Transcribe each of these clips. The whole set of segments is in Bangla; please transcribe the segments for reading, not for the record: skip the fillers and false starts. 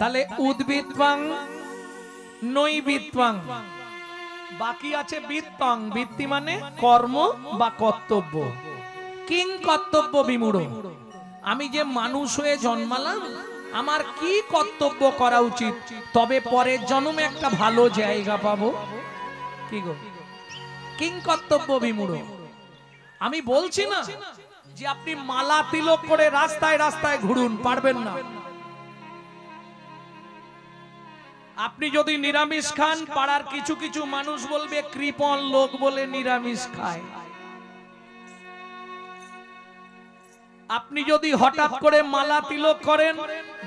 তাহলে উদ্ভিদবাং নৈবিত্বাং, বাকি আছে বিত্তং। বৃত্তি মানে কর্ম বা কর্তব্য। কিং কর্তব্য বিমূঢ়, আমি যে মানুষ হয়ে জন্মালাম, আমার কি কর্তব্য করা উচিত, তবে পরের জন্মে একটা ভালো জায়গা পাবো। কি গো, কিং কর্তব্য বিমূঢ়। আমি বলছি না যে আপনি মালা তিলক করে রাস্তায় রাস্তায় ঘুরুন, পারবেন না। আপনি যদি নিরামিষ খান, পাড়ার কিছু কিছু মানুষ বলবে কৃপণ লোক বলে নিরামিষ খায়। আপনি যদি হঠাৎ করে মালা তিলক করেন,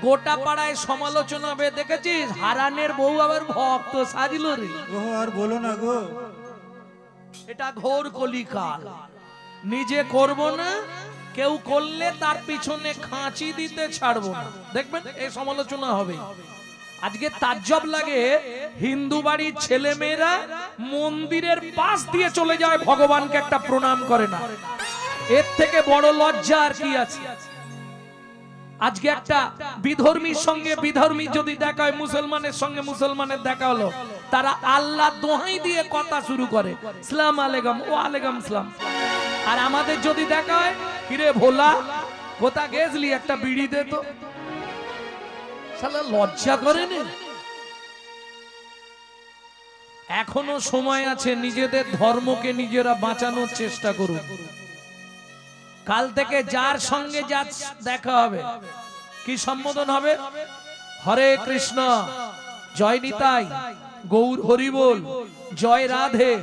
গোটা পাড়ায় সমালোচনা হবে, দেখেছিস হারানের বউ আবার ভক্ত সাজিল রে। আর বলো না গো, এটা ঘোর কলিকাল। নিজে করব না, কেউ করলে তার পিছনে খাঁচি দিতে ছাড়বো না, দেখবেন এই সমালোচনা হবে। আজকে তাজ্জব লাগে, হিন্দু বাড়ির ছেলে মেয়েরা মন্দিরের পাশ দিয়ে চলে যায়, ভগবানকে একটা প্রণাম করে না। এর থেকে বড় লজ্জা আর কি আছে? আজকে একটা বিধর্মীর সঙ্গে বিধর্মী যদি দেখা হয়, মুসলমানের সঙ্গে মুসলমানের দেখা হলো, তারা আল্লাহ দোহাই দিয়ে কথা শুরু করে, সালাম আলাইকুম, ও আলাইকুম সালাম। আর আমাদের যদি দেখা হয়, কিরে ভোলা কোথা গেছলি, একটা বিড়ি দে তো। শালা লজ্জা করে না? এখনো সময় আছে, নিজেদের ধর্মকে নিজেরা বাঁচানোর চেষ্টা করুন। কাল থেকে যার সঙ্গে যা দেখা হবে, কি সম্বোধন হবে? হরে কৃষ্ণ, জয় নিতাই, গৌর হরিবোল, জয় রাধে।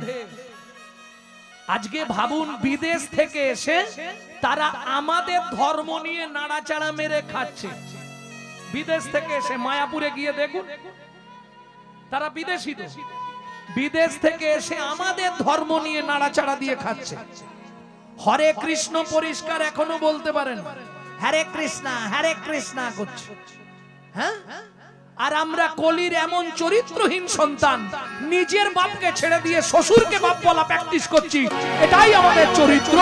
আজকে ভাবুন, বিদেশ থেকে এসে তারা আমাদের ধর্ম নিয়ে নাড়াচাড়া মেরে খাচ্ছে। বিদেশ থেকে এসে মায়াপুরে গিয়ে দেখুন, তারা বিদেশি, বিদেশ থেকে এসে আমাদের ধর্ম নিয়ে নাড়াচাড়া দিয়ে খাচ্ছে। হরে কৃষ্ণ পরিষ্কার এখনো বলতে পারেন, হরে কৃষ্ণা করছে। হ্যাঁ, আর আমরা কলির এমন চরিত্রহীন সন্তান, নিজের বাপকে ছেড়ে দিয়ে শ্বশুরকে বাপ বলা প্র্যাকটিস করছি। এটাই আমাদের চরিত্র।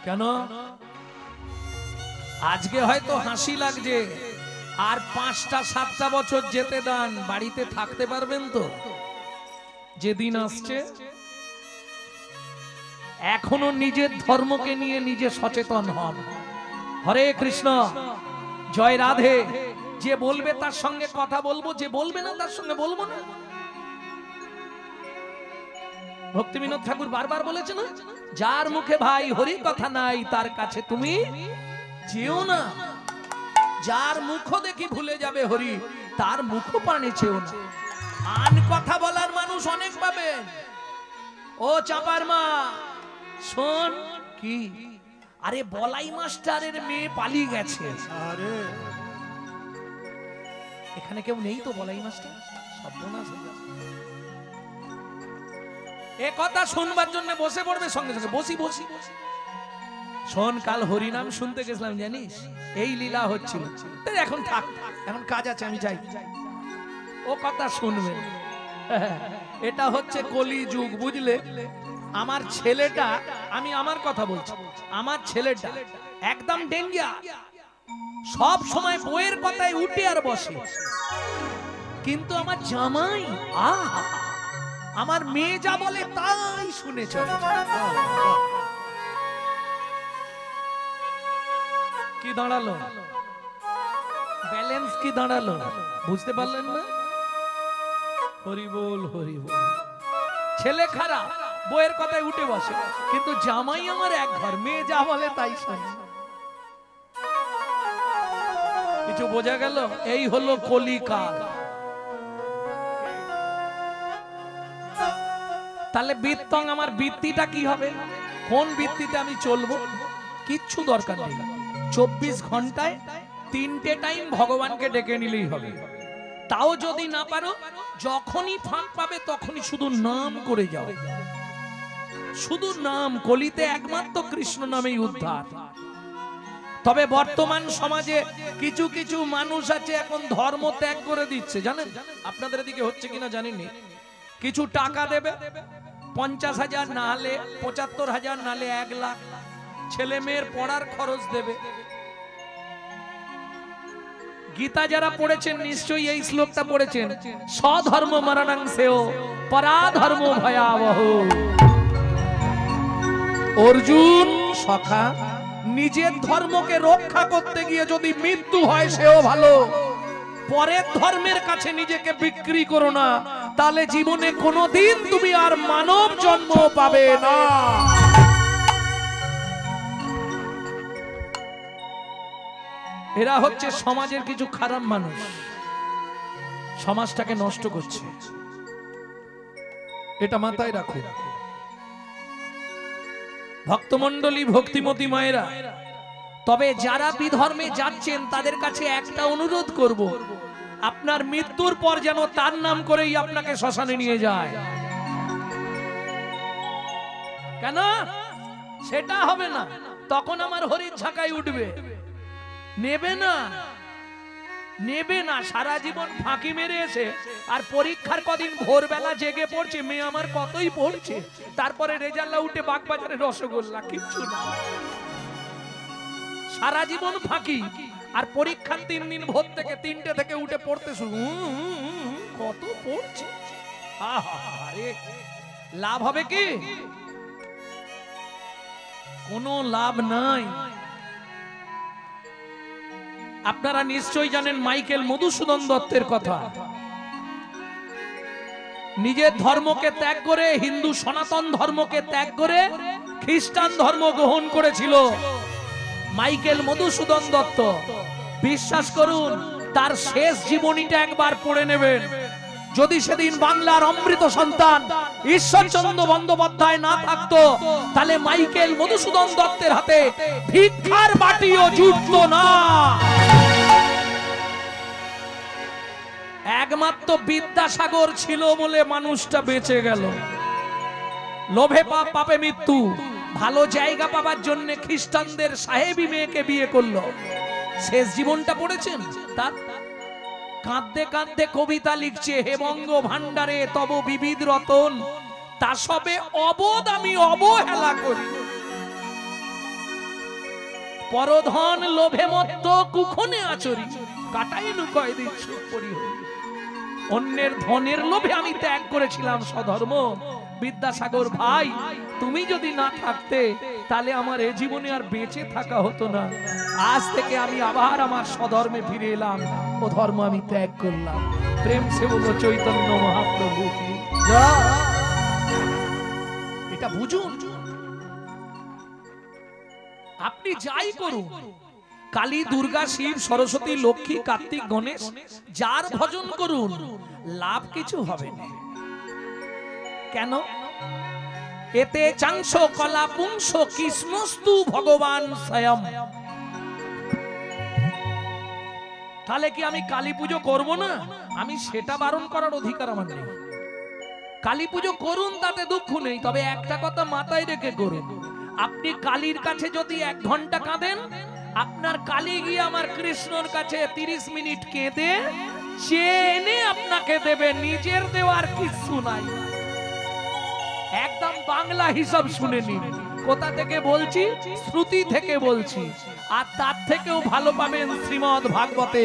কেন? আজকে হয়তো হাসি লাগছে, আর 5টা 7টা বছর যেতে দেন, বাড়িতে থাকতে পারবেন তো? যেদিন আসছে, এখনো নিজের ধর্মকে নিয়ে নিজে সচেতন হন। হরে কৃষ্ণ, জয় রাধে। যে বলবে তার সঙ্গে কথা বলবো, যে বলবে না তার সঙ্গে বলবো না। ভক্তিবিনোদ ঠাকুর বারবার বলেছে না, যার মুখে ভাই হরি কথা নাই, তার কাছে তুমি যেও না। যার মুখ দেখি ভুলে যাবে হরি, তার মুখ পানে চেও না। আন কথা বলার মানুষ অনেক পাবেন। ও চাপার মা শোন, কি? আরে বলাই মাস্টারের মেয়ে পালিয়ে গেছে। আরে এখানে কেউ নেই তো বলাই মাস্টার? এ কথা শুনবার জন্য বসে পড়বে সঙ্গে সঙ্গে, বসি বসি। শোন, কাল হরিনাম শুনতে গেছিলাম, জানিস এই লীলা হচ্ছিল। এখন থাক, এখন কাজ আছে, আমি যাই। ও কথা শুনবে, এটা হচ্ছে কলি যুগ, বুঝলে? আমার ছেলেটা, আমি আমার কথা বলছি, আমার ছেলেটা একদম ডেঙ্গিয়া, সব সময় বইয়ের কথায় উঠে আর বসে। কিন্তু আমার জামাই, আমার মেয়ে যা বলে তাই শুনে চলে। কি দাঁড়ালো? ব্যালেন্স কি দাঁড়ালো? বুঝতে পারলেন না? হরি বল, হরি বল। ছেলে খারাপ, বইয়ের কথায় উঠে বসে, কিন্তু জামাই আমার এক ঘর, মেয়ে যা বলে তাই শোনে। কিছু বোঝা গেল? এই হলো কলিকাল। তাহলে বৃত্তং, আমার বৃত্তিটা কি হবে? কোন বৃত্তিতে আমি চলবো? কিচ্ছু দরকার নেই। 24 ঘন্টায় 3টে টাইম ভগবানকে ডেকে নিলেই হবে। তাও যদি না পারো, যখনই ফাঁক পাবে তখনই শুধু নাম করে যাও, শুধু নাম। কলিতে একমাত্র কৃষ্ণ নামেই উদ্ধার। তবে বর্তমান সমাজে কিছু কিছু মানুষ আছে, এখন ধর্ম ত্যাগ করে দিচ্ছে, জানেন? আপনাদের দিকে হচ্ছে কিনা জানিনি। কিছু টাকা দেবে, 50,000 না হলে 75,000 না হলে 1 লাখ, ছেলে মেয়ের পড়ার খরচ দেবে। গীতা যারা পড়েছেন নিশ্চয়ই এই শ্লোকটা পড়েছেন, স্বধর্ম মরণাংশেও পরাধর্ম ভয়াবহ। অর্জুন সখা, নিজের ধর্মকে রক্ষা করতে গিয়ে যদি মৃত্যু হয় সেও ভালো, পরের ধর্মের কাছে নিজেকে বিক্রি করো না, তাহলে জীবনে কোনোদিন তুমি আর মানব জন্ম পাবে না। এরা হচ্ছে সমাজের কিছু খারাপ মানুষ, সমাজটাকে নষ্ট করছে, এটা মাথায় রাখুন। ভক্তমণ্ডলী, ভক্তিমতী মায়েরা, তবে যারা বিধর্মে যাচ্ছেন তাদের কাছে একটা অনুরোধ করব, আপনার মৃত্যুর পর যেন তার নাম করেই আপনাকে শ্মশানে নিয়ে যায়। কেন? সেটা হবে না, তখন আমার হরির ঝাঁকায় উঠবে, নেবে না, নেবে না। সারা জীবন ফাঁকি মেরে এসে আর পরীক্ষার কদিন ভোরবেলা জেগে পড়ছে, মেয়ে আমার কতই পড়ছে, তারপরে রেজাল্ট উঠে বাগবাজারে রসগোল্লা, কিচ্ছু না। সারা জীবন ফাঁকি, আর পরীক্ষার 3 দিন ভোর থেকে 3টে থেকে উঠে পড়তে শুরু, কত পড়ছে। আরে লাভ হবে কি? কোনো লাভ নাই। আপনারা নিশ্চয়ই জানেন মাইকেল মধুসূদন দত্তের কথা। নিজের ধর্মকে ত্যাগ করে, হিন্দু সনাতন ধর্মকে ত্যাগ করে খ্রিস্টান ধর্ম গ্রহণ করেছিল মাইকেল মধুসূদন দত্ত। বিশ্বাস করুন, তার শেষ জীবনীটা একবার পড়ে নেবেন। যদি সেদিন বাংলার অমৃত সন্তান ঈশ্বরচন্দ্র বন্দ্যোপাধ্যায় না থাকতো, তাহলে মাইকেল মধুসূদন দত্তের হাতে ভিক্ষার বাটিও জুটতো না। একমাত্র বিদ্যাসাগর ছিল বলে মানুষটা বেঁচে গেল। লোভে পাপ, পাপে মৃত্যু। ভালো জায়গা পাবার জন্য খ্রিস্টানদের সাহেবী মেয়েকে বিয়ে করলো। শেষ জীবনটা পড়েছেন তার? কাঁদতে কাঁদতে কবিতা লিখছে, হে বঙ্গ ভান্ডারে তব বিবিধ রতন, তা সবে অবোধ আমি অবহেলা করি। পরধন লোভে মত্ত কুক্ষণে আচরি, কাটাই লুকায় দিচ্ছ পরিহরি। অন্যের ধনের লোভে আমি ত্যাগ করেছিলাম স্বধর্ম। বিদ্যাসাগর ভাই, তুমি যদি না থাকতে তাহলে আমার এই জীবনে আর বেঁচে থাকা হতো না। আজ থেকে আমি আবার আমার স্বধর্মে ফিরে এলাম, ও ধর্ম আমি ত্যাগ করলাম। প্রেম সে বলো চৈতন্য মহাপ্রভু কি জয়। এটা বুঝুন। আপনি যাই করুন, কালী, দুর্গা, শিব, সরস্বতী, লক্ষ্মী, কার্তিক, গণেশ, যার ভজন করুন, লাভ কিছু হবে না। কেন? এতে চাংশ কলা পুংস কৃষ্ণস্তু ভগবান স্বয়ং। তাহলে কি আমি কালী পুজো করব না? আমি সেটা বারণ করার অধিকার আমার নেই। কালী পুজো করুন, তাতে দুঃখ নেই, তবে একটা কথা মাথায় রেখে করুন। আপনি কালীর কাছে যদি 1 ঘন্টা কাঁদেন, আপনার কালী গিয়ে আমার কৃষ্ণর কাছে 30 মিনিট কেঁদে চেনে আপনাকে দেবে। নিজের দেওয়ার কিছু নাই। একদম বাংলা হিসাব শুনে নিন। কোথা থেকে বলছি? শ্রুতি থেকে বলছি। আর তার থেকেও ভালো পাবেন শ্রীমদ ভাগবতে,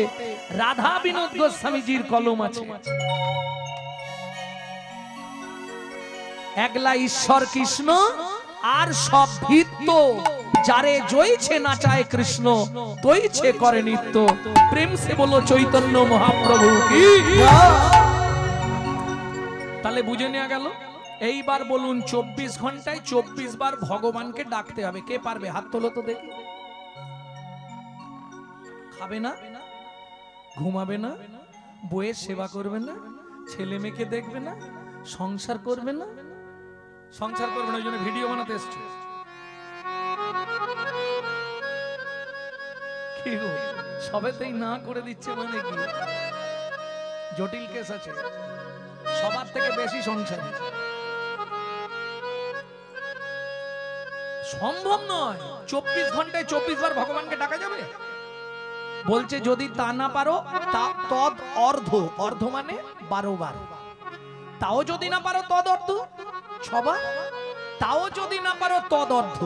রাধা বিনোদ গোস্বামীজির কলম আছে। একলা ঈশ্বর কৃষ্ণ, আর সব ভিত্ত, যারে জয়ছে নাচায় কৃষ্ণ, তৈছে করে নিত্য। প্রেম সে বলো চৈতন্য মহাপ্রভু কি। তাহলে বুঝে নেওয়া গেল। এইবার বলুন, 24 ঘন্টায় 24 বার ভগবানকে ডাকতে হবে। কে পারবে? হাত তোলো তো দেখি। খাবে না, ঘুমাবে না, বইয়ের সেবা করবে না, ছেলে মেয়েকে দেখবে না, সংসার করবে না। সংসার করবে না, ওই জন্য ভিডিও বানাতে এসছে। কি গো, সবেতেই না করে দিচ্ছে মানে কি? জটিল কেস আছে। সবার থেকে বেশি সংসার সম্ভব নয়। 24 ঘন্টায় 24 বার ভগবানকে ডাকা যাবে? বলছে যদি তা না পারো, তদ অর্ধ, অর্ধ মানে 12 বার। তাও যদি না পারো তদ অর্ধ 6 বার। তাও যদি না পারো তদ অর্ধ।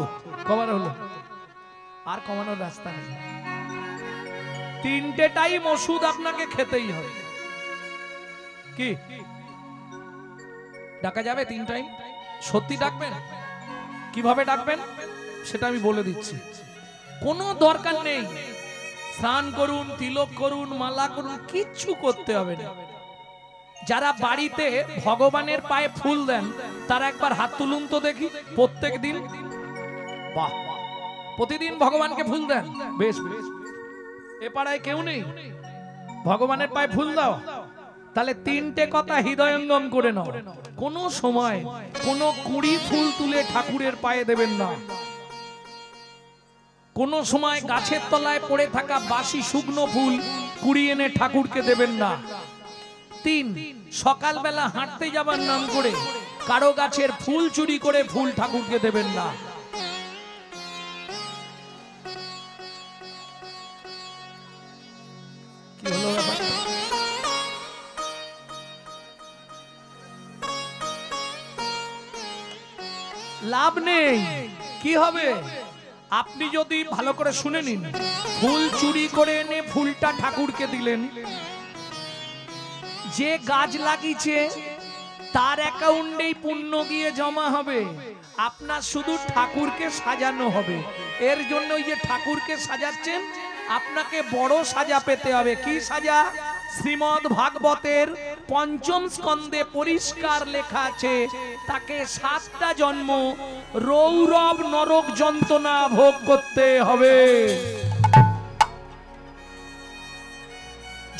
কবার হলো? আর কমানোর রাস্তা নেই। তিনটে টাইম ওষুধ আপনাকে খেতেই হবে। কি ডাকা যাবে 3 টাইম? সত্যি ডাকবেন? কিভাবে ডাকবেন সেটা আমি বলে দিচ্ছি। কোনো দরকার নেই স্নান করুন, তিলক করুন, মালা করুন, কিচ্ছু করতে হবে না। যারা বাড়িতে ভগবানের পায়ে ফুল দেন তারা একবার হাত তুলুন তো দেখি প্রত্যেক দিন। বাহ, প্রতিদিন ভগবানকে ফুল দেন? বেশ বেশ। এ পাড়ায় কেউ নেই ভগবানের পায়ে ফুল দাও? তাহলে 3টে কথা হৃদয়ঙ্গম করে নাও। কোনো সময় কোনো কুড়ি ফুল তুলে ঠাকুরের পায়ে দেবেন না। কোনো সময় গাছের তলায় পড়ে থাকা বাসি শুকনো ফুল কুড়িয়ে এনে ঠাকুরকে দেবেন না। 3, সকালবেলা হাঁটতে যাবার নাম করে কারো গাছের ফুল চুরি করে ফুল ঠাকুরকে দেবেন না। কি হলো ব্যাপার? লাভ নেই। কি হবে? আপনি যদি ভালো করে শুনে নিন, ফুল চুরি করে এনে ফুলটা ঠাকুরকে দিলেন, যে গাছ লাগিয়েছে তার অ্যাকাউন্টেই পুণ্য গিয়ে জমা হবে, আপনার শুধু ঠাকুরকে সাজানো হবে। এর জন্য ওই যে ঠাকুরকে সাজাচ্ছেন আপনাকে বড় সাজা পেতে হবে। কি সাজা? শ্রীমদ্ ভাগবতের 5ম স্কন্ধে পরিষ্কার লেখা আছে, তাকে 7টা জন্ম রৌরব নরক যন্ত্রণা ভোগ করতে হবে।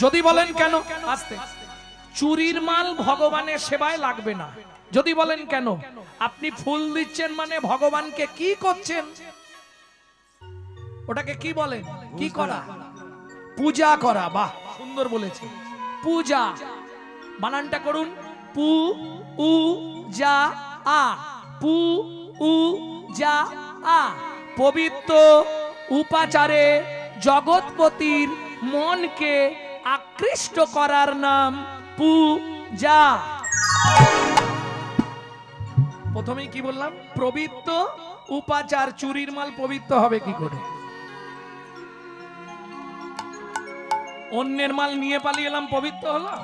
যদি বলেন কেন, আস্তে, চুরির মাল ভগবানের সেবায় লাগবে না। যদি বলেন কেন, আপনি ফুল দিচ্ছেন মানে ভগবানকে কি করছেন? ওটাকে কি বলেন? কি করা? পূজা করা। বাহ, সুন্দর বলেছে, পূজা। বানানটা করুন, পু উ যা আ, পু উ যা আ। পবিত্র উপাচারে জগৎপতির মনকে আকৃষ্ট করার নাম পূজা। প্রথমেই কি বললাম? পবিত্র উপাচার। চুরির মাল পবিত্র হবে কি করে? অন্যের মাল নিয়ে পালিয়ে এলাম, পবিত্র হলো?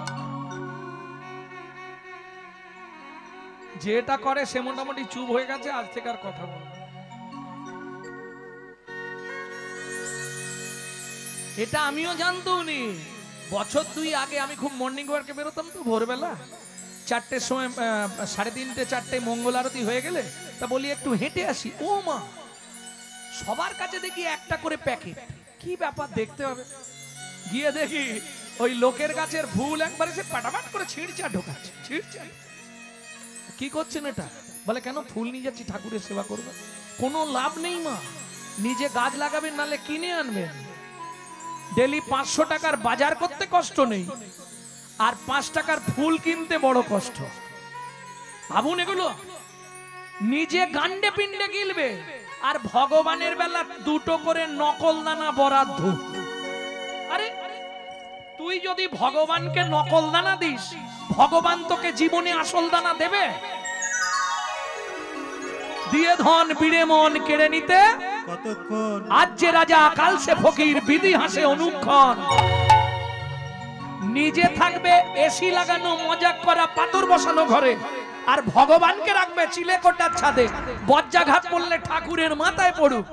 যেটা করে সে মোটামুটি চুপ হয়ে গেছে, আজ থেকে আর কথা বলবে। এটা আমিও জানতাম নি। বছর 2 আগে আমি খুব মর্নিং ওয়ার্কে বেরোতাম তো ভোরবেলা 4টের সময়, 3:30 4টে মঙ্গল আরতি হয়ে গেলে তা বলি একটু হেঁটে আসি। ও মা, সবার কাছে দেখি একটা করে প্যাকেট। কি ব্যাপার দেখতে হবে। গিয়ে দেখি ওই লোকের গাছের ফুল একবার এসে পাটাপাট করে ছিঁড়ছে আর ঢোকাচ্ছে, ছিঁড়ছে। কি করছেন এটা? বলে কেন? ফুল নিয়ে যাচ্ছি ঠাকুরের সেবা করবে। কোনো লাভ নেই মা, নিজে গাছ লাগাবেন, নালে কিনে আনবেন। ডেলি 500 টাকার বাজার করতে কষ্ট নেই, আর 5 টাকার ফুল কিনতে বড় কষ্ট। ভাবুন এগুলো। নিজে গান্ডে পিন্ডে গিলবে, আর ভগবানের বেলা 2টো করে নকল দানা বরাদ্দ। আরে তুই যদি ভগবানকে নকল দানা দিস, ভগবান তোকে জীবনে আসল দানা দেবে? দিয়ে ধন বিড়ে মন কেড়ে নিতে কতক্ষণ। আজ যে রাজা কাল সে ফকির, বিধি হাসে অনুক্ষণ। নিজে থাকবে এসি লাগানো মজাক করা পাথর বসানো ঘরে, আর ভগবানকে রাখবে চিলেকোটার ছাদে। বজ্জাঘাত পড়লে ঠাকুরের মাথায় পড়ুক।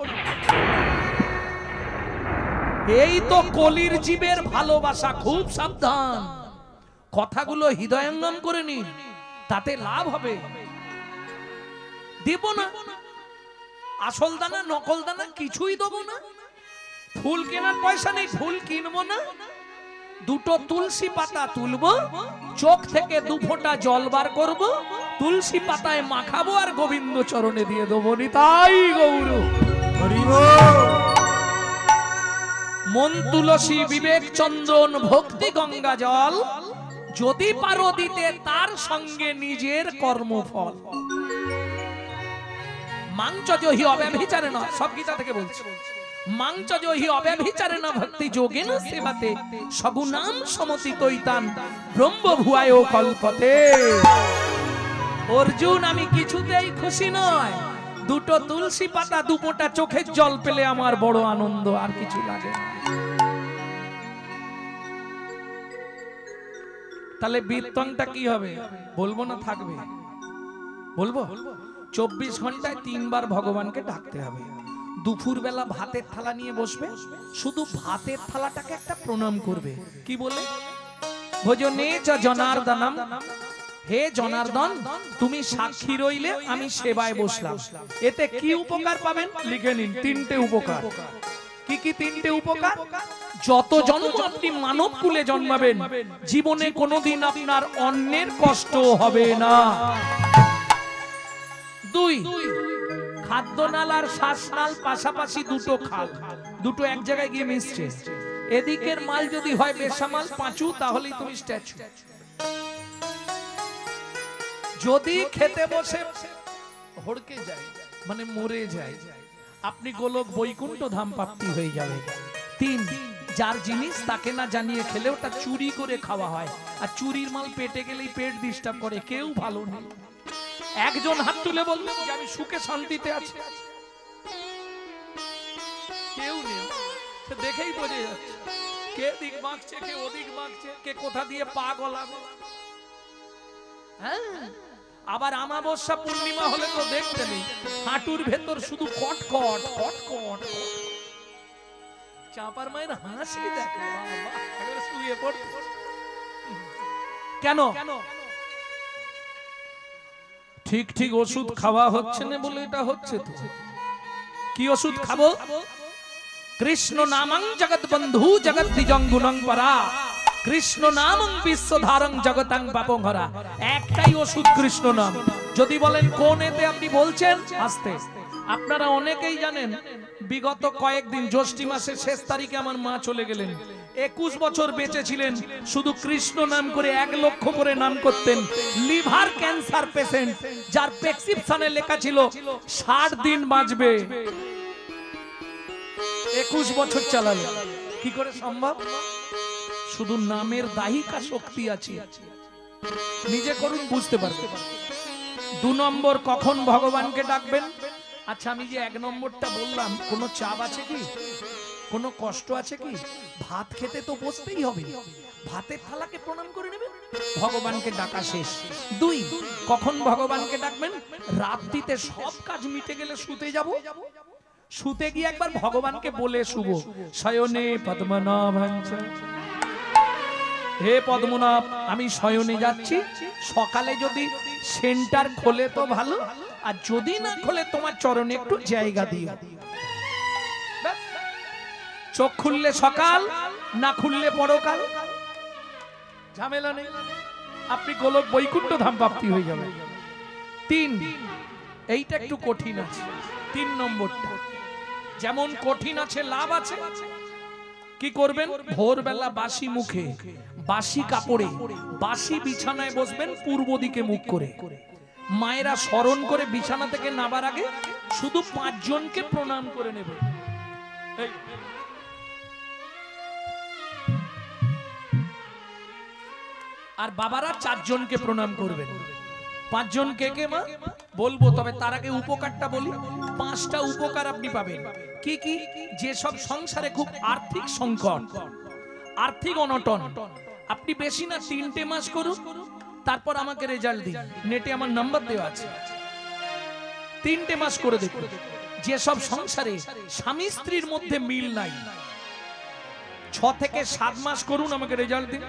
এই তো কলির জীবের ভালোবাসা। খুব সাবধান, কথাগুলো হৃদয়ঙ্গম করে নিন, তাতে লাভ হবে। দেব না আসল দানা, নকল দানা কিছুই দেবো না। ফুল কেনার পয়সা নেই, ফুল কিনবো না। 2টো তুলসী পাতা তুলবো, চোখ থেকে 2 ফোঁটা জল বার করবো, তুলসী পাতায় মাখাবো আর গোবিন্দ চরণে দিয়ে দেবো। নিতাই গৌর হরি বল। মন তুলসী বিবেক চন্দন ভক্তি গঙ্গা জল, যদি পারো দিতে তার সঙ্গে নিজের কর্মফল। মাংচজহি অব্যভিচারেণ, সব গীতা থেকে বলছি। মাংচজহি অব্যভিচারেণ ভক্তি যোগেন সেবাতে সগুণাম সমতিতৈতান ব্রহ্ম ভুয়ায় কল্পতে। অর্জুন, আমি কিছুতেই খুশি নয়। 2টো তুলসী পাতা 2 ফোঁটা চোখের জল পেলে আমার বড় আনন্দ, আর কিছু লাগে না। তাহলে বৃত্তংটা কি হবে বলবো না থাকবে? বলবো। 24 ঘন্টায় 3 বার ভগবানকে ডাকতে হবে। দুপুর বেলা ভাতের থালা নিয়ে বসবে, শুধু ভাতের থালাটাকে একটা প্রণাম করবে। কি বলে? ভজনে চ জনার্দনম, হে জনার্দন তুমি সাক্ষী রইলে আমি সেবায় বসলাম। এতে কি উপকার পাবেন লিখে নিন, 3টে উপকার। কি কি 3টে উপকার? যত জন্ম আপনি মানব কুলে জন্মাবেন, জীবনে কোনোদিন আপনার অন্যের কষ্ট হবে না। 2, খাদ্যনাল আর শ্বাসনাল পাশাপাশি দুটো খাল, দুটো এক জায়গায় গিয়ে মিশছে। এদিকের মাল যদি হয় বেসামাল পাঁচু, তাহলেই তুমি স্ট্যাচু। যদি খেতে বসে হড়কে যায় মানে মরে যায়, আপনি গোলক বৈকুণ্ঠ ধাম প্রাপ্তি হয়ে যাবে। 3, যার জিনিস তাকে না জানিয়ে খেলে ওটা চুরি করে খাওয়া হয়, আর চুরির মাল পেটে গেলেই পেট ডিস্টার্ব করে, কেউ ভালো নেই। একজন হাত তুলে বললেন যে আমি সুখে শান্তিতে আছি, কেউ নেই। দেখেই বোঝা যাচ্ছে কে দিক মাখছে, কে ওদিক মাখছে, কে কোথা দিয়ে পা গলাবে। আবার আমাবস্যা পূর্ণিমা হলে তো দেখতে নেই, হাঁটুর ভেতর শুধু কটকট কটকট। চাপার মায়ের হাসি দেখে শুয়ে পড়তে। কেন? ঠিক ঠিক ওষুধ খাওয়া হচ্ছে না বলে এটা হচ্ছে। তো কি ওষুধ খাবো? কৃষ্ণ নামং জগৎ বন্ধু জগৎ দ্বিজং গুণং পরা, কৃষ্ণ নামং বিশ্বধারং জগতাং পাপং হরা। একটাই ওষুধ কৃষ্ণ নাম। যদি বলেন কোন এতে আপনি বলছেন, আস্তে। আপনারা অনেকেই জানেন বিগত কয়েকদিন জ্যৈষ্ঠী মাসের শেষ তারিখে আমার মা চলে গেলেন। 21 বছর বেঁচে ছিলেন, শুধু কৃষ্ণ নাম করে 1 লক্ষ করে নাম করতেন। লিভার ক্যান্সার পেশেন্ট, যার প্রেসক্রিপশনে লেখা ছিল 60 দিন বাঁচবে। 21 বছর চালালো। কি করে সম্ভব? শুধু নামের দাহিকা শক্তি আছে, নিজে করুন বুঝতে পারবেন। 2 নম্বর, কখন ভগবানকে ডাকবেন? আচ্ছা, আমি যে 1 নম্বরটা বললাম, কোনো চাপ আছে কি? কোনো কষ্ট আছে কি? ভাত খেতে তো বসতেই হবে, ভাতের থালাকে প্রণাম করে নেবেন, ভগবানকে ডাকা শেষ। 2, কখন ভগবানকে ডাকবেন? রাত্রিতে সব কাজ মিটে গেলে শুতে যাব, শুতে গিয়ে একবার ভগবানকে বলে শুভ, শয়নে পদ্মনাভাঞ্চ, হে পদ্মনাভ আমি শয়নে যাচ্ছি, সকালে যদি সেন্টার খোলে তো ভালো, আর যদি না খোলে তোমার চরণে একটু জায়গা দিও। চোখ খুললে সকাল, না খুললে পরকাল, ঝামেলা নেই, আপনি গোলক বৈকুণ্ঠ ধাম প্রাপ্তি হয়ে যাবে। 3, এইটা একটু কঠিন আছে। 3 নম্বরটা যেমন কঠিন আছে লাভ আছে। কি করবেন? ভোরবেলা বাসি মুখে, বাসি কাপড়ে, বাসি বিছানায় বসবেন, পূর্ব দিকে মুখ করে। মায়েরা স্মরণ করে বিছানা থেকে নামার আগে শুধু 5 জনকে প্রণাম করে নেবে। আর বাবারা 4 জনকে প্রণাম করবেন। 5 জন কে কে মা বলবো, তবে তার আগে উপকারটা বলি। 5টা উপকার আপনি পাবেন। কি কি? যে সব সংসারে খুব আর্থিক সংকট, আর্থিক অনটন, আপনি বেশি না 3টে মাস করুন, তারপর আমাকে রেজাল্ট দিন। নেটে আমার নাম্বার দেওয়া আছে, 3টে মাস করে দেখুন। যে সব সংসারে স্বামী স্ত্রীর মধ্যে মিল নাই, 6 থেকে 7 মাস করুন, আমাকে রেজাল্ট দিন।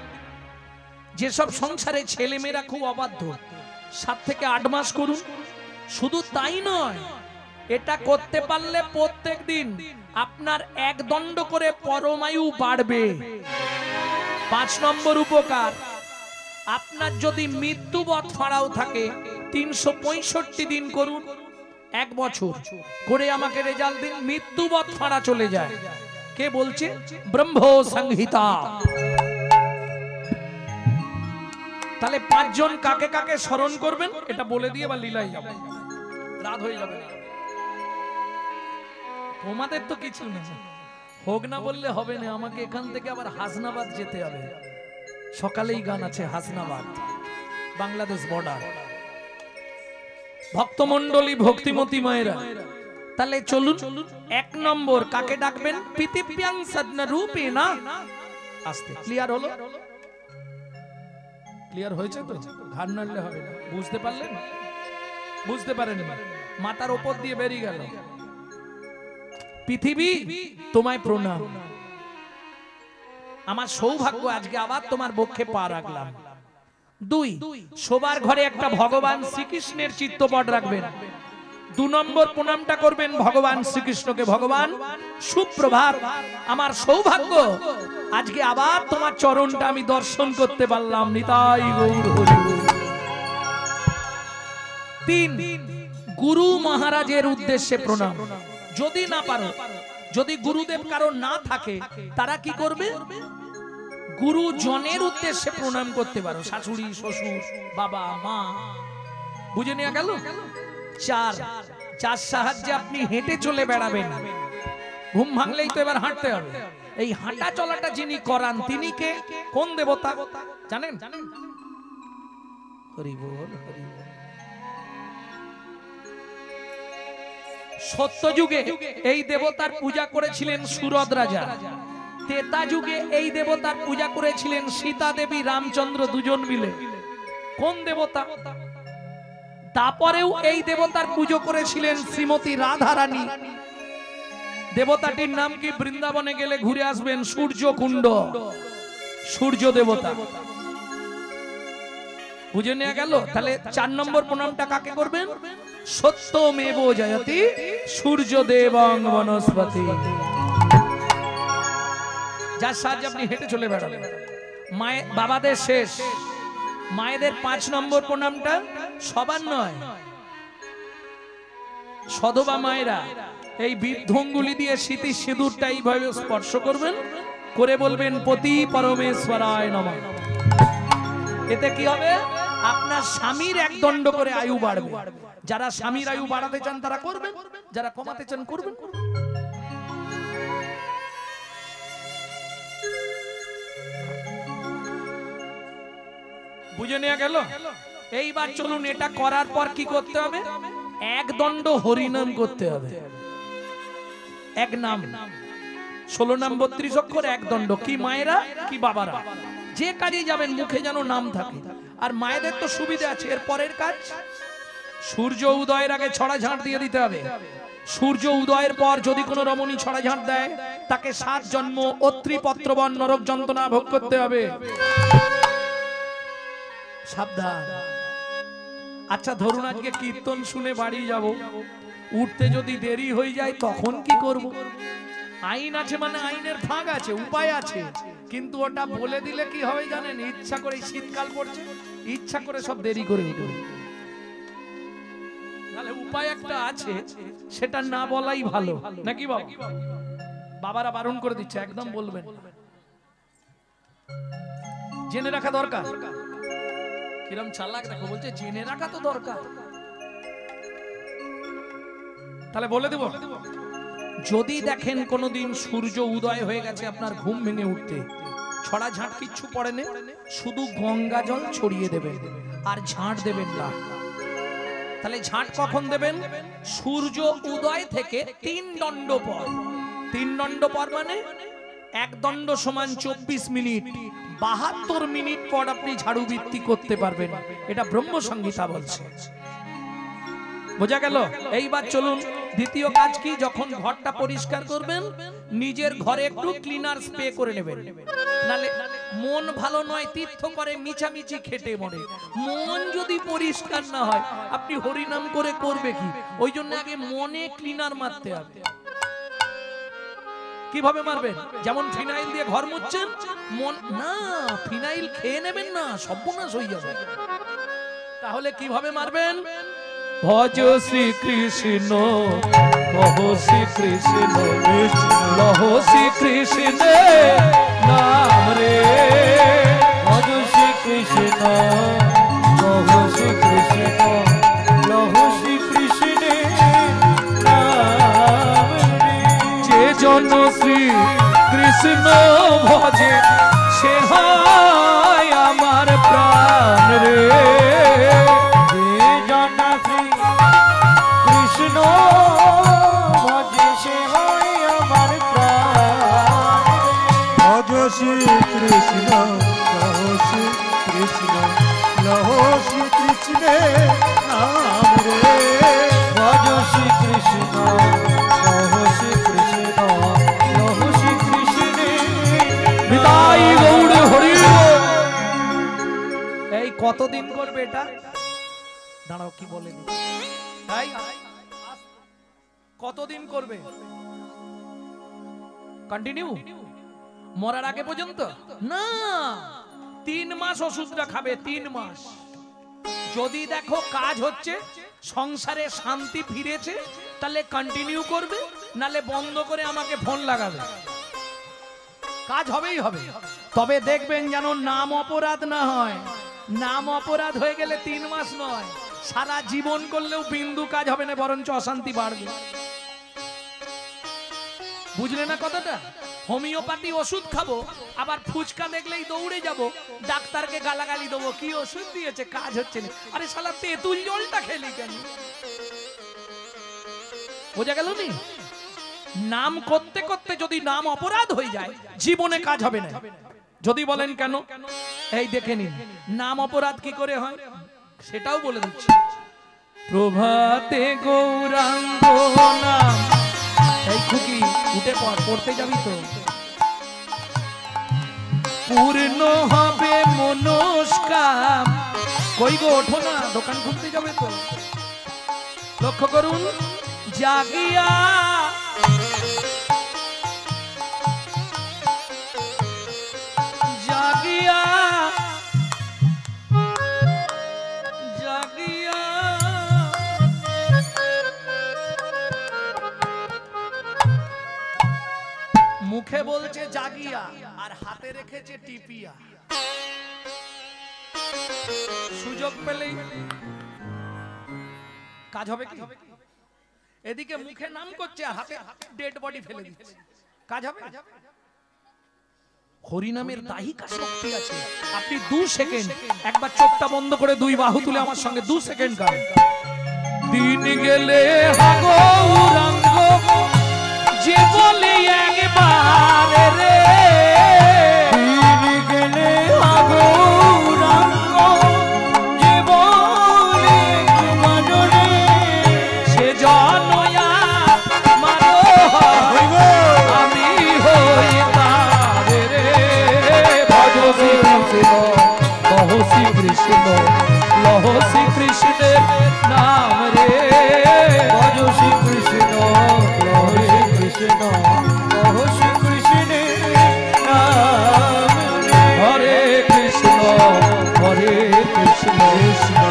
যেসব সংসারে ছেলে মেয়েরা খুব অবাধ্য, 7 থেকে 8 মাস করুন। শুধু তাই নয়, এটা করতে পারলে প্রত্যেক দিন আপনার 1 দণ্ড করে পরমায়ু বাড়বে। 5 নম্বর উপকার, আপনার যদি মৃত্যুবৎ ফাড়াও থাকে 365 দিন করুন, 1 বছর করে আমাকে রেজাল্ট দিন, মৃত্যুবৎ ফাড়া চলে যায়। কে বলছে? ব্রহ্ম সংহিতা। তাহলে 5 জন কাকে কাকে স্মরণ করবেন এটা বলে দিয়ে বা লীলাই যাবে, রাত হয়ে যাবে। তোমাদের তো কিছু না, হোক না বললে হবে না, আমাকে এখান থেকে আবার হাসনাবাদ যেতে হবে। সকালেই গান আছে, হাসনাবাদ বাংলাদেশ বর্ডার। ভক্তমণ্ডলী, ভক্তিমতী মায়েরা, তাহলে চলুন 1 নম্বর কাকে ডাকবেন? পৃথিব্যাং সদনা রূপে না। আস্তে ক্লিয়ার হলো? ক্লিয়ার হয়েছে তো? ঘাড় নাড়লে হবে না। বুঝতে পারলেন? বুঝতে পারেন? মাথার উপর দিয়ে বেরিয়ে গেল। পৃথিবী তোমায় প্রণাম। আমার সৌভাগ্য আজকে আবার তোমার বক্ষে পা রাখলাম। 2, শোবার ঘরে একটা ভগবান শ্রীকৃষ্ণের চিত্রপট রাখবেন। 2 নম্বর প্রণামটা করবেন ভগবান শ্রীকৃষ্ণকে। ভগবান সুপ্রভাত, আমার সৌভাগ্য আজকে আবার তোমার চরণটা আমি দর্শন করতে পারলাম। নিতাই গৌর হরি। 3, গুরু মহারাজের উদ্দেশ্যে প্রণাম। যদি না পারো, যদি গুরুদেব কারো না থাকে, তারা কি করবে? গুরুজনের উদ্দেশ্যে প্রণাম করতে পারো। শাশুড়ি, শ্বশুর, বাবা, মা। বুঝে নেওয়া গেল? 4, যার সাহায্যে আপনি হেঁটে চলে বেড়াবেন। ঘুম ভাঙলেই তো এবার হাঁটতে হবে। এই হাঁটা চলাটা যিনি করান তিনি কে? কোন দেবতা জানেন? হরি বল, হরি বল। সত্য যুগে এই দেবতার পূজা করেছিলেন সুরদ রাজা। ত্রেতা যুগে এই দেবতার পূজা করেছিলেন সীতা দেবী, রামচন্দ্র দুজন মিলে। কোন দেবতা? তারপরেও এই দেবতার পুজো করেছিলেন শ্রীমতী রাধা রানী। দেবতাটির নাম কি? বৃন্দাবনে গেলে ঘুরে আসবেন, সূর্য কুণ্ড, সূর্য দেবতা। বুঝে নেওয়া গেল? তাহলে 4 নম্বর প্রণামটা কাকে করবেন? সত্যমেব জয়তি সূর্যদেবং বনস্পতি। যার সাহায্যে আপনি হেঁটে চলে বেড়াবেন। মায়ের, বাবাদের শেষ, মায়েদের 5 নম্বর প্রণামটা সবার নয়, সধবা মায়েরা এই বৃদ্ধঙ্গুলি দিয়ে স্মৃতি সিঁদুরটা এইভাবে স্পর্শ করবেন, করে বলবেন পতি পরমেশ্বরায় নমঃ। এতে কি হবে? আপনার স্বামীর 1 দণ্ড করে আয়ু বাড়বে। যারা স্বামীর আয়ু বাড়াতে চান তারা করবেন, যারা কমাতে চান করবেন। বুঝে নেওয়া গেল? এইবার চলুন, এটা করার পর কি করতে হবে? 1 দণ্ড হরিনাম করতে হবে। 1 নাম, 16 নাম 32 অক্ষর, 1 দণ্ড। কি মায়েরা কি বাবারা যে কাজে যাবেন মুখে যেন নাম থাকে। আর মায়েদের তো সুবিধা আছে। এর পরের কাজ, সূর্য উদয়ের আগে ছড়া ঝাঁট দিয়ে দিতে হবে। সূর্য উদয়ের পর যদি কোনো রমণী ছড়া ঝাঁট দেয়, তাকে 7 জন্ম অত্রি পত্রবন নরক যন্ত্রণা ভোগ করতে হবে। সাবধান। আচ্ছা ধরুন আজকে কীর্তন শুনে বাড়ি যাব, উঠতে যদি দেরি হয়ে যায় তখন কি করব? আইন আছে মানে আইনের ফাঁক আছে, উপায় আছে, কিন্তু ওটা বলে দিলে কি হবে জানেন? ইচ্ছা করে, শীতকাল পড়ছে, ইচ্ছা করে সব দেরি করে উঠবে। তাহলে উপায় একটা আছে, সেটা না বলাই ভালো, নাকি বাবা? বাবারা বারণ করে দিচ্ছে, একদম বলবেন। জেনে রাখা দরকার। কিরম চালাক দেখো, বলছে জেনে রাখা তো দরকার। তাহলে বলে দেব, যদি দেখেন কোনদিন সূর্য উদয় হয়ে গেছে, আপনার ঘুম ভেঙে উঠতে, ছড়া ঝাঁট কিচ্ছু পড়ে না, শুধু গঙ্গা জল ছড়িয়ে দেবেন আর ঝাঁট দেবেন না। তাহলে ঝাঁট কখন দেবেন? সূর্য উদয় থেকে 3 দণ্ড পর। 3 দণ্ড পর মানে 1 দণ্ড সমান 24 মিনিট, 72 মিনিট পর আপনি ঝাড়ু বৃত্তি করতে পারবেন। এটা ব্রহ্ম সংহিতা বলছে। বোঝা গেল? এইবার চলুন দ্বিতীয় কাজ কি? যখন ঘরটা পরিষ্কার করবেন, নিজের ঘরে একটু ক্লিনার স্প্রে করে নেবেন। নালে মন ভালো নয়, তীর্থ করে মিছামিছি খেটে মরে। মন যদি পরিষ্কার না হয়, আপনি হরিনাম করে করবে কি? ওই জন্য আগে মনে ক্লিনার মারতে হবে। কিভাবে মারবেন? যেমন ফিনাইল দিয়ে ঘর মুছছেন, মন না, ফিনাইল খেয়ে নেবেন না, সর্বনাশ হয়ে যাবে। তাহলে কিভাবে মারবেন? ভজ শ্রী কৃষ্ণ, কহ শ্রী কৃষ্ণ, লহ শ্রী কৃষ্ণ নাম রে। ভজ শ্রী কৃষ্ণ, কহ শ্রী কৃষ্ণ, লহ শ্রী কৃষ্ণ নাম রে। যে জন শ্রী কৃষ্ণ ভজে, সে হয় আমার প্রাণ রে। ভজ শ্রী কৃষ্ণ লহো শ্রী কৃষ্ণ লহো শ্রী কৃষ্ণের নাম রে ভজ শ্রী কৃষ্ণ লহো শ্রী কৃষ্ণ লহো শ্রী কৃষ্ণের নিতাই গৌর হরি বল। এই কতদিন করবে এটা? দাঁড়াও কি বলে তাই কতদিন করবে? কন্টিনিউ মরার আগে পর্যন্ত না, 3 মাস ওষুধটা খাবে, 3 মাস। যদি দেখো কাজ হচ্ছে, সংসারে শান্তি ফিরেছে, তাহলে কন্টিনিউ করবে, নালে বন্ধ করে আমাকে ফোন লাগাবে। কাজ হবেই হবে। তবে দেখবেন যেন নাম অপরাধ না হয়। নাম অপরাধ হয়ে গেলে 3 মাস নয়, সারা জীবন করলেও বিন্দু কাজ হবে না, বরঞ্চ অশান্তি বাড়বে। বুঝলে না কথাটা? হোমিওপ্যাথি ওষুধ খাবো, আবার ফুচকা দেখলেই দৌড়ে যাব, ডাক্তারকে গালাগালি দেবো, কি ওষুধ দিয়েছে, কাজ হচ্ছে না। আরে শালা তেঁতুল জলটা খেলি কেন? বোঝা গেল নি? নাম করতে করতে যদি নাম অপরাধ হয়ে যায়, জীবনে কাজ হবে না। যদি বলেন কেন, এই দেখে নিন নাম অপরাধ কি করে হয়, সেটাও বলে দিচ্ছি। প্রভাতে গৌরাঙ্গ নাম, এই খুকি উঠে পড়তে যাবি তো? পূর্ণ হবে মনস্কাম। কই গো ওঠো না, দোকান খুলতে যাবে তো। লক্ষ্য করুন, জাগিয়া জাগিয়া জাগিয়া মুখে বলছে জাগিয়া আর হাতে রেখেছে টিপিয়া। সুযোগ পেলেই কাজ হবে কি? এদিকে মুখে নাম করছে আর হাতে ডেড বডি ফেলে দিচ্ছে, কাজ হবে? হরিনামের দাহিকা শক্তি আছে। আপনি 2 সেকেন্ড একবার চোখটা বন্ধ করে 2 বাহু তুলে আমার সঙ্গে 2 সেকেন্ড গান। দিন গেলে গৌরাঙ্গ যে বলে একবার রে, দিন গেলে গৌরাঙ্গ যে বলে একবার রে, সে জনয়া মানো আমি হই তার রে। ভজ শ্রী কৃষ্ণ লহো শ্রী কৃষ্ণ লহো শ্রী কৃষ্ণের নাম রে। ভজ শ্রী কৃষ্ণ লহো শ্রী কৃষ্ণ লহো শ্রী কৃষ্ণের নাম রে। হরে কৃষ্ণ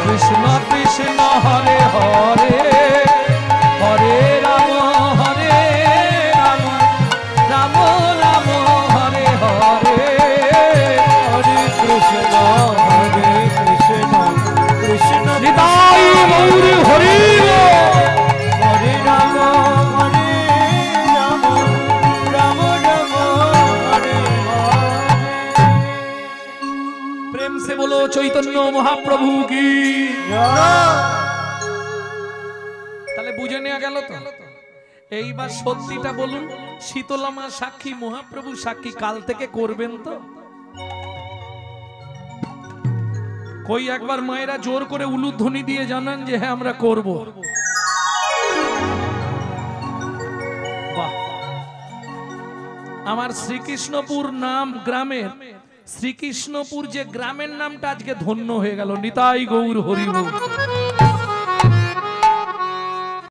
কৃষ্ণ কৃষ্ণ হরে হরে, হরে রাম রাম রাম হরে হরে। হরে কৃষ্ণ কৃষ্ণ নিতাই গৌর হরি বল। হরে রাম রাম রাম হরে হরে। प्रेम से बोलो चैतन्य महाप्रभु की। তাহলে বুঝে নেওয়া গেল তো। এইবার সত্যিটা বলুন, শীতলা মা সাক্ষী, মহাপ্রভু সাক্ষী, কাল থেকে করবেন তো? কই একবার মায়েরা জোর করে উলুধ্বনি দিয়ে জানান যে হ্যাঁ আমরা করব। বাহ, আমার শ্রীকৃষ্ণপুর নাম গ্রামের, শ্রীকৃষ্ণপুর যে গ্রামের নামটা আজকে ধন্য হয়ে গেল। নিতাই গৌর হরি বল।